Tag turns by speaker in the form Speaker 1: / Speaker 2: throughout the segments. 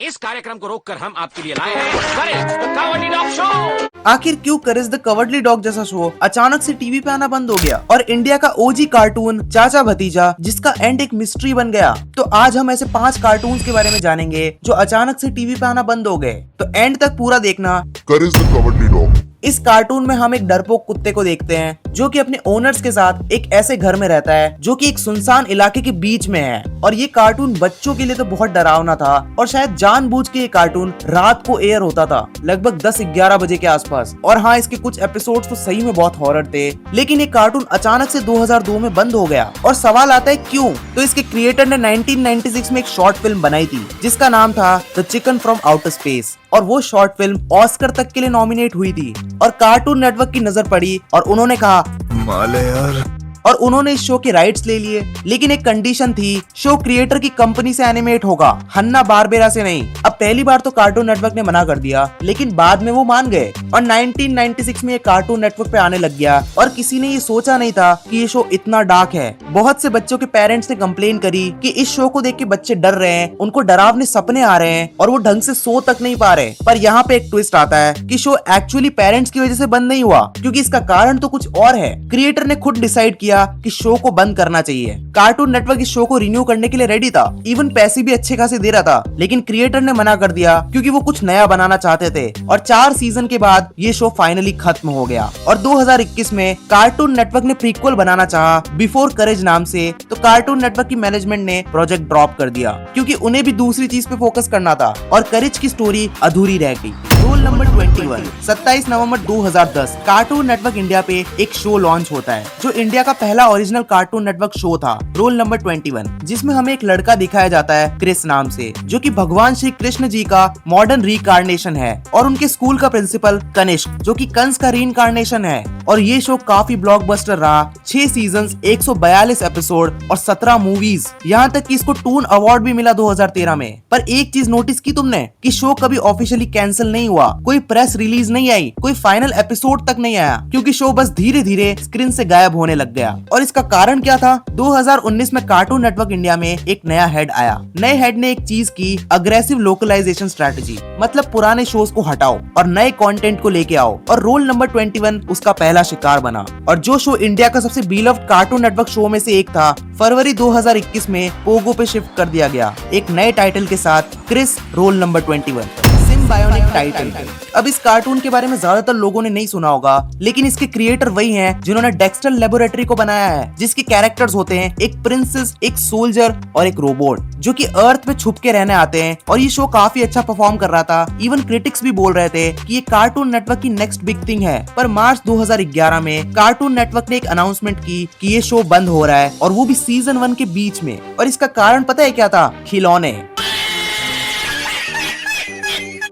Speaker 1: इस कार्यक्रम को रोककर हम आपके लिए लाए हैं करेज द कॉमेडी डॉग शो।
Speaker 2: आखिर क्यों करेज द कवर्डली डॉग जैसा शो अचानक से टीवी पे आना बंद हो गया और इंडिया का ओजी कार्टून चाचा भतीजा जिसका एंड एक मिस्ट्री बन गया। तो आज हम ऐसे 5 कार्टून्स के बारे में जानेंगे जो अचानक से टीवी पे आना बंद हो गए। तो एंड तक पूरा देखना।
Speaker 3: करेज द कवर्डली डॉग।
Speaker 2: इस कार्टून में हम एक डरपोक कुत्ते को देखते हैं जो कि अपने ओनर्स के साथ एक ऐसे घर में रहता है जो कि एक सुनसान इलाके के बीच में है। और ये कार्टून बच्चों के लिए तो बहुत डरावना था और शायद जानबूझ के ये कार्टून रात को एयर होता था लगभग 10-11 बजे के आसपास। और हाँ, इसके कुछ एपिसोड्स तो सही में बहुत हॉरर थे, लेकिन ये कार्टून अचानक से 2002 में बंद हो गया। और सवाल आता है क्यों? तो इसके क्रिएटर ने 1996 में एक शॉर्ट फिल्म बनाई थी जिसका नाम था the chicken from outer space और वो शॉर्ट फिल्म ऑस्कर तक के लिए नॉमिनेट हुई थी। और कार्टून नेटवर्क की नजर पड़ी और उन्होंने कहा
Speaker 3: माले यार,
Speaker 2: और उन्होंने इस शो के राइट्स ले लिए, लेकिन एक कंडीशन थी, शो क्रिएटर की कंपनी से एनिमेट होगा, हन्ना बारबेरा से नहीं। अब पहली बार तो कार्टून नेटवर्क ने मना कर दिया, लेकिन बाद में वो मान गए और 1996 में ये कार्टून नेटवर्क पे आने लग गया। और किसी ने ये सोचा नहीं था कि ये शो इतना डार्क है। बहुत से बच्चों के पेरेंट्स ने कंप्लेन करी कि इस शो को देख के बच्चे डर रहे हैं, उनको डरावने सपने आ रहे हैं और वो ढंग से सो तक नहीं पा रहे। पर यहाँ पे एक ट्विस्ट आता है कि शो एक्चुअली पेरेंट्स की वजह से बंद नहीं हुआ, क्योंकि इसका कारण तो कुछ और है। क्रिएटर ने खुद डिसाइड किया कि शो को बंद करना चाहिए। कार्टून नेटवर्क इस शो को रिन्यू करने के लिए रेडी था, इवन पैसे भी अच्छे खासे दे रहा था, लेकिन क्रिएटर ने मना कर दिया क्योंकि वो कुछ नया बनाना चाहते थे। और 4 सीजन के बाद ये शो फाइनली खत्म हो गया। और 2021 में कार्टून नेटवर्क ने प्रीक्वल बनाना चाहा बिफोर करेज नाम से, तो कार्टून नेटवर्क की मैनेजमेंट ने प्रोजेक्ट ड्रॉप कर दिया क्योंकि उन्हें भी दूसरी चीज पे फोकस करना था और करेज की स्टोरी अधूरी रह गई। Roll number 21। 27 नवंबर 2010 कार्टून नेटवर्क इंडिया पे एक शो लॉन्च होता है जो इंडिया का पहला ओरिजिनल कार्टून नेटवर्क शो था, रोल नंबर 21, जिसमें हमें एक लड़का दिखाया जाता है क्रिस नाम से, जो कि भगवान श्री कृष्ण जी का मॉडर्न रीइंकार्नेशन है और उनके स्कूल का प्रिंसिपल कनिष्क जो कि कंस का रीइंकार्नेशन है। और ये शो काफी ब्लॉकबस्टर रहा, 6 सीजन्स, 142 एपिसोड और 17 मूवीज, यहाँ तक कि इसको टून अवार्ड भी मिला 2013 में। पर एक चीज नोटिस की तुमने कि शो कभी ऑफिशियली कैंसिल नहीं हुआ, कोई प्रेस रिलीज नहीं आई, कोई फाइनल एपिसोड तक नहीं आया, क्योंकि शो बस धीरे धीरे स्क्रीन से गायब होने लग गया। और इसका कारण क्या था? 2019 में कार्टून नेटवर्क इंडिया में एक नया हेड आया। नए हेड ने एक चीज की, अग्रेसिव लोकलाइजेशन स्ट्रेटजी, मतलब पुराने शोज को हटाओ और नए कंटेंट को लेके आओ। और रोल नंबर 21 उसका पहला शिकार बना। और जो शो इंडिया का सबसे बिलव्ड कार्टून नेटवर्क शो में से एक था, फरवरी 2021 में पोगो पे शिफ्ट कर दिया गया एक नए टाइटल के साथ, क्रिस रोल नंबर 21, सिम्बायोनिक टाइटल। अब इस कार्टून के बारे में ज्यादातर लोगों ने नहीं सुना होगा, लेकिन इसके क्रिएटर वही हैं जिन्होंने डेक्स्टर लेबोरेटरी को बनाया है, जिसके कैरेक्टर्स होते हैं एक प्रिंसेस, एक सोल्जर और एक रोबोट, जो कि अर्थ पे छुप के रहने आते हैं। और ये शो काफी अच्छा परफॉर्म कर रहा था, इवन क्रिटिक्स भी बोल रहे थे कि ये कार्टून नेटवर्क की नेक्स्ट बिग थिंग है। पर मार्च 2011 में कार्टून नेटवर्क ने एक अनाउंसमेंट की कि ये शो बंद हो रहा है, और वो भी सीजन 1 के बीच में। और इसका कारण पता है क्या था? खिलौने।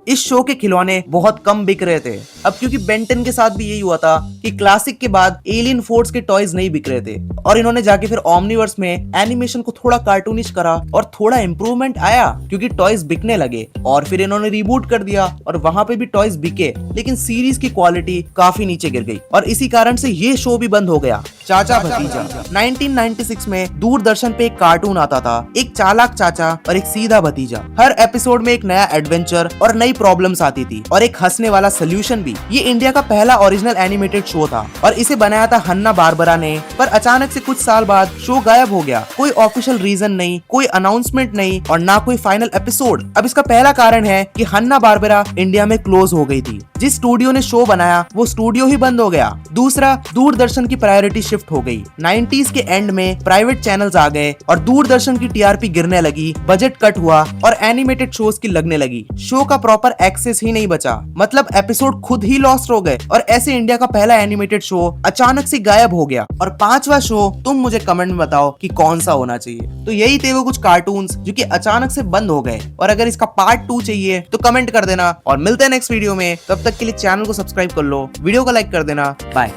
Speaker 2: इस शो के खिलौने बहुत कम बिक रहे थे। अब क्योंकि बेंटन के साथ भी यही हुआ था कि क्लासिक के बाद एलियन फोर्स के टॉयज नहीं बिक रहे थे, और इन्होंने जाके फिर ओमनीवर्स में एनिमेशन को थोड़ा कार्टूनिश करा और थोड़ा इम्प्रूवमेंट आया क्योंकि टॉयज बिकने लगे। और फिर इन्होंने रिबूट कर दिया और वहां पे भी टॉयज बिके, लेकिन सीरीज की क्वालिटी काफी नीचे गिर गई और इसी कारण से ये शो भी बंद हो गया। चाचा भतीजा 1996 में दूरदर्शन पे एक कार्टून आता था, एक चालाक चाचा और एक सीधा भतीजा। हर एपिसोड में एक नया एडवेंचर और नई प्रॉब्लम्स आती थी और एक हंसने वाला सोल्यूशन भी। ये इंडिया का पहला ओरिजिनल एनिमेटेड शो था और इसे बनाया था हन्ना बारबरा ने। पर अचानक से कुछ साल बाद शो गायब हो गया, कोई ऑफिशियल रीजन नहीं, कोई अनाउंसमेंट नहीं और ना कोई फाइनल एपिसोड। अब इसका पहला कारण है कि हन्ना बारबरा इंडिया में क्लोज हो गई थी। जिस स्टूडियो ने शो बनाया वो स्टूडियो ही बंद हो गया। दूसरा, दूरदर्शन की प्रायोरिटी शिफ्ट हो गई। 90s के एंड में प्राइवेट चैनल्स आ गए और दूरदर्शन की टीआरपी गिरने लगी, बजट कट हुआ और एनिमेटेड शोज की लगने लगी। शो का प्रॉपर एक्सेस ही नहीं बचा, मतलब एपिसोड खुद ही लॉस्ट हो गए और ऐसे इंडिया का पहला एनिमेटेड शो अचानक से गायब हो गया। और 5वां शो तुम मुझे कमेंट में बताओ कि कौन सा होना चाहिए। तो यही थे वो कुछ कार्टून्स जो कि अचानक से बंद हो गए। और अगर इसका पार्ट 2 चाहिए तो कमेंट कर देना और मिलते हैं नेक्स्ट वीडियो में। तब तक के लिए चैनल को सब्सक्राइब कर लो, वीडियो को लाइक कर देना। बाय।